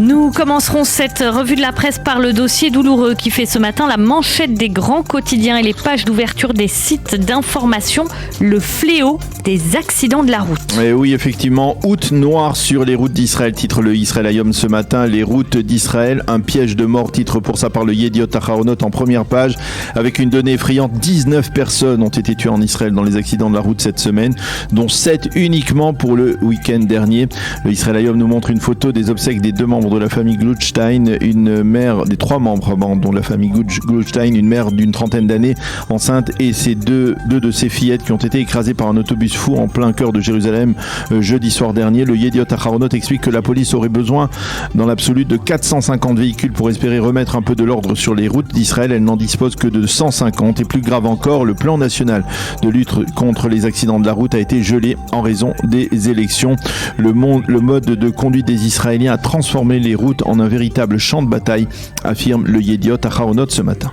Nous commencerons cette revue de la presse par le dossier douloureux qui fait ce matin la manchette des grands quotidiens et les pages d'ouverture des sites d'information, le fléau des accidents de la route. Et oui, effectivement, août noir sur les routes d'Israël, titre le Israël Hayom ce matin. Les routes d'Israël, un piège de mort, titre pour ça par le Yediot Aharonot en première page, avec une donnée effrayante. 19 personnes ont été tuées en Israël dans les accidents de la route cette semaine, dont 7 uniquement pour le week-end dernier. Le Israël Hayom nous montre une photo des obsèques des 2 membres de la famille Glutstein, une mère, des 3 membres dont la famille Glutstein, une mère d'une trentaine d'années enceinte, et ses deux de ses fillettes qui ont été écrasées par un autobus fou en plein cœur de Jérusalem jeudi soir dernier. Le Yediot Aharonot explique que la police aurait besoin dans l'absolu de 450 véhicules pour espérer remettre un peu de l'ordre sur les routes d'Israël. Elle n'en dispose que de 150, et plus grave encore, le plan national de lutte contre les accidents de la route a été gelé en raison des élections. Le mode de conduite des Israéliens a transformé les routes en un véritable champ de bataille, affirme le Yediot Aharonot ce matin.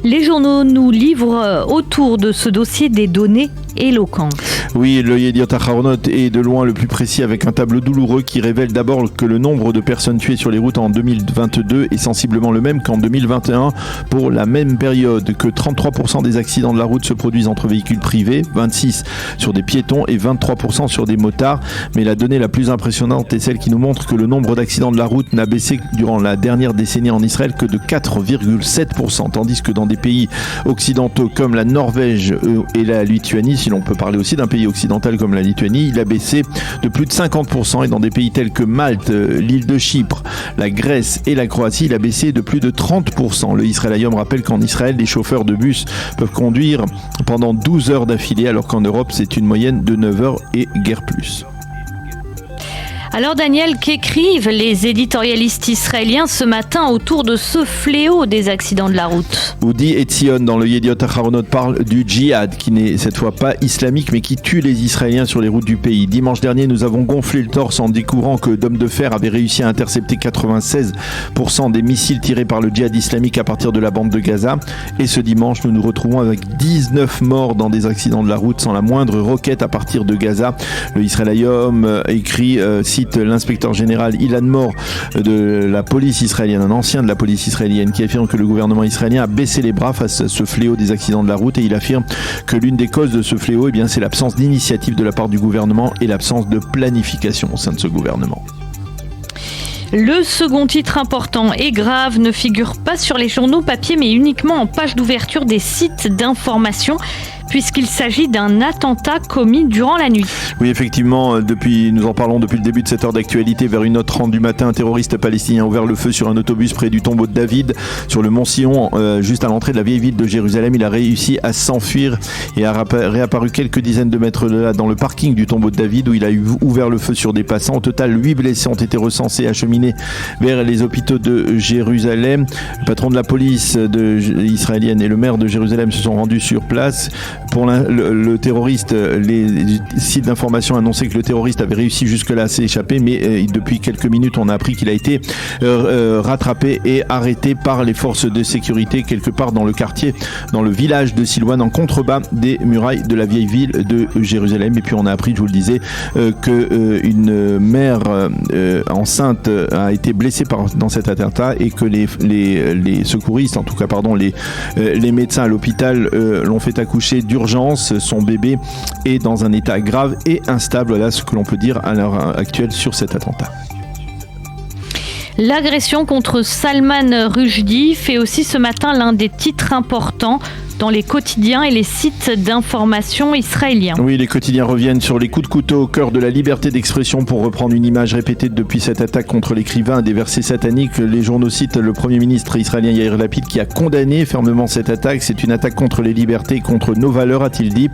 Les journaux nous livrent autour de ce dossier des données éloquentes. Oui, le Yediot Aharonot est de loin le plus précis, avec un tableau douloureux qui révèle d'abord que le nombre de personnes tuées sur les routes en 2022 est sensiblement le même qu'en 2021 pour la même période, que 33% des accidents de la route se produisent entre véhicules privés, 26% sur des piétons et 23% sur des motards. Mais la donnée la plus impressionnante est celle qui nous montre que le nombre d'accidents de la route n'a baissé durant la dernière décennie en Israël que de 4,7%, tandis que dans des pays occidentaux comme la Norvège et la Lituanie, si l'on peut parler aussi d'un pays occidental comme la Lituanie, il a baissé de plus de 50%, et dans des pays tels que Malte, l'île de Chypre, la Grèce et la Croatie, il a baissé de plus de 30%. Le Israël Hayom rappelle qu'en Israël, les chauffeurs de bus peuvent conduire pendant 12 heures d'affilée, alors qu'en Europe, c'est une moyenne de 9 heures et guère plus. Alors Daniel, qu'écrivent les éditorialistes israéliens ce matin autour de ce fléau des accidents de la route? Udi Etzion dans le Yediot Aharonot parle du djihad, qui n'est cette fois pas islamique mais qui tue les Israéliens sur les routes du pays. Dimanche dernier, nous avons gonflé le torse en découvrant que d'hommes de fer avaient réussi à intercepter 96% des missiles tirés par le djihad islamique à partir de la bande de Gaza. Et ce dimanche, nous nous retrouvons avec 19 morts dans des accidents de la route sans la moindre roquette à partir de Gaza. Le Israël Hayom écrit, cite l'inspecteur général Ilan Mor de la police israélienne, un ancien de la police israélienne, qui affirme que le gouvernement israélien a baissé les bras face à ce fléau des accidents de la route, et il affirme que l'une des causes de ce fléau, c'est l'absence d'initiative de la part du gouvernement et l'absence de planification au sein de ce gouvernement. Le second titre important et grave ne figure pas sur les journaux papier mais uniquement en page d'ouverture des sites d'information, puisqu'il s'agit d'un attentat commis durant la nuit. Oui, effectivement, nous en parlons depuis le début de cette heure d'actualité. Vers 1h30 du matin, un terroriste palestinien a ouvert le feu sur un autobus près du tombeau de David, sur le mont Sion, juste à l'entrée de la vieille ville de Jérusalem. Il a réussi à s'enfuir et a réapparu quelques dizaines de mètres de là dans le parking du tombeau de David, où il a ouvert le feu sur des passants. Au total, 8 blessés ont été recensés et acheminés vers les hôpitaux de Jérusalem. Le patron de la police israélienne et le maire de Jérusalem se sont rendus sur place. Pour le terroriste, les sites d'information annonçaient que le terroriste avait réussi jusque-là à s'échapper, mais depuis quelques minutes, on a appris qu'il a été rattrapé et arrêté par les forces de sécurité quelque part dans le quartier, dans le village de Silouane, en contrebas des murailles de la vieille ville de Jérusalem. Et puis on a appris, je vous le disais, qu'une mère enceinte a été blessée dans cet attentat, et que les secouristes, en tout cas les médecins à l'hôpital l'ont fait accoucher d'urgence. Son bébé est dans un état grave et instable. Voilà ce que l'on peut dire à l'heure actuelle sur cet attentat. L'agression contre Salman Rushdie fait aussi ce matin l'un des titres importants dans les quotidiens et les sites d'information israéliens. Oui, les quotidiens reviennent sur les coups de couteau au cœur de la liberté d'expression, pour reprendre une image répétée depuis cette attaque contre l'écrivain, des versets sataniques. Les journaux citent le Premier ministre israélien Yair Lapid, qui a condamné fermement cette attaque. C'est une attaque contre les libertés, contre nos valeurs, a-t-il dit.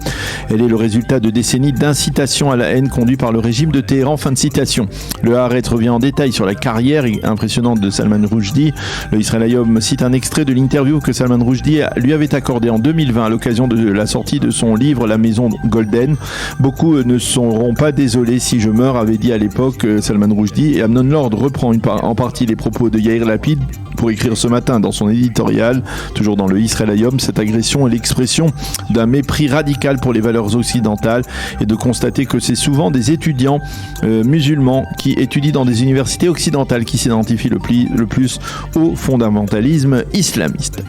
Elle est le résultat de décennies d'incitation à la haine conduite par le régime de Téhéran. Fin de citation. Le Haaretz revient en détail sur la carrière impressionnante de Salman Rushdie. Le Israël Hayom cite un extrait de l'interview que Salman Rushdie lui avait accordé en 2020 à l'occasion de la sortie de son livre La Maison Golden. Beaucoup ne seront pas désolés si je meurs, avait dit à l'époque Salman Rushdie. Et Amnon Lord reprend en partie les propos de Yair Lapid pour écrire ce matin dans son éditorial, toujours dans le Israël Hayom, cette agression est l'expression d'un mépris radical pour les valeurs occidentales et de constater que c'est souvent des étudiants musulmans qui étudient dans des universités occidentales qui s'identifient le plus au fondamentalisme islamiste.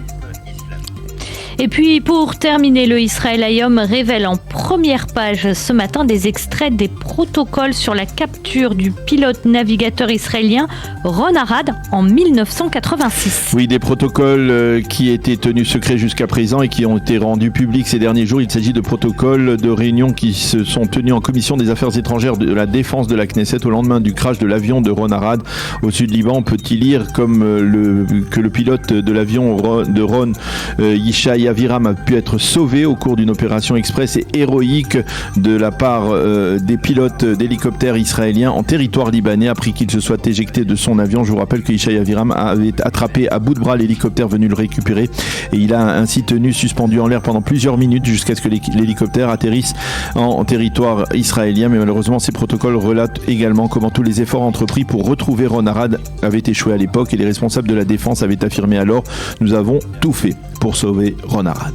Et puis pour terminer, le Israël Hayom révèle en première page ce matin des extraits des protocoles sur la capture du pilote navigateur israélien Ron Arad en 1986. Oui, des protocoles qui étaient tenus secrets jusqu'à présent et qui ont été rendus publics ces derniers jours. Il s'agit de protocoles de réunions qui se sont tenus en commission des affaires étrangères de la défense de la Knesset au lendemain du crash de l'avion de Ron Arad au sud Liban. On peut y lire comme que le pilote de l'avion de Ron, Yishai Aviram, a pu être sauvé au cours d'une opération express et héroïque de la part des pilotes d'hélicoptères israéliens en territoire libanais après qu'il se soit éjecté de son avion. Je vous rappelle que Yishai Aviram avait attrapé à bout de bras l'hélicoptère venu le récupérer et il a ainsi tenu suspendu en l'air pendant plusieurs minutes jusqu'à ce que l'hélicoptère atterrisse en territoire israélien. Mais malheureusement, ces protocoles relatent également comment tous les efforts entrepris pour retrouver Ron Arad avaient échoué à l'époque et les responsables de la défense avaient affirmé alors « Nous avons tout fait pour sauver Ron Arad ».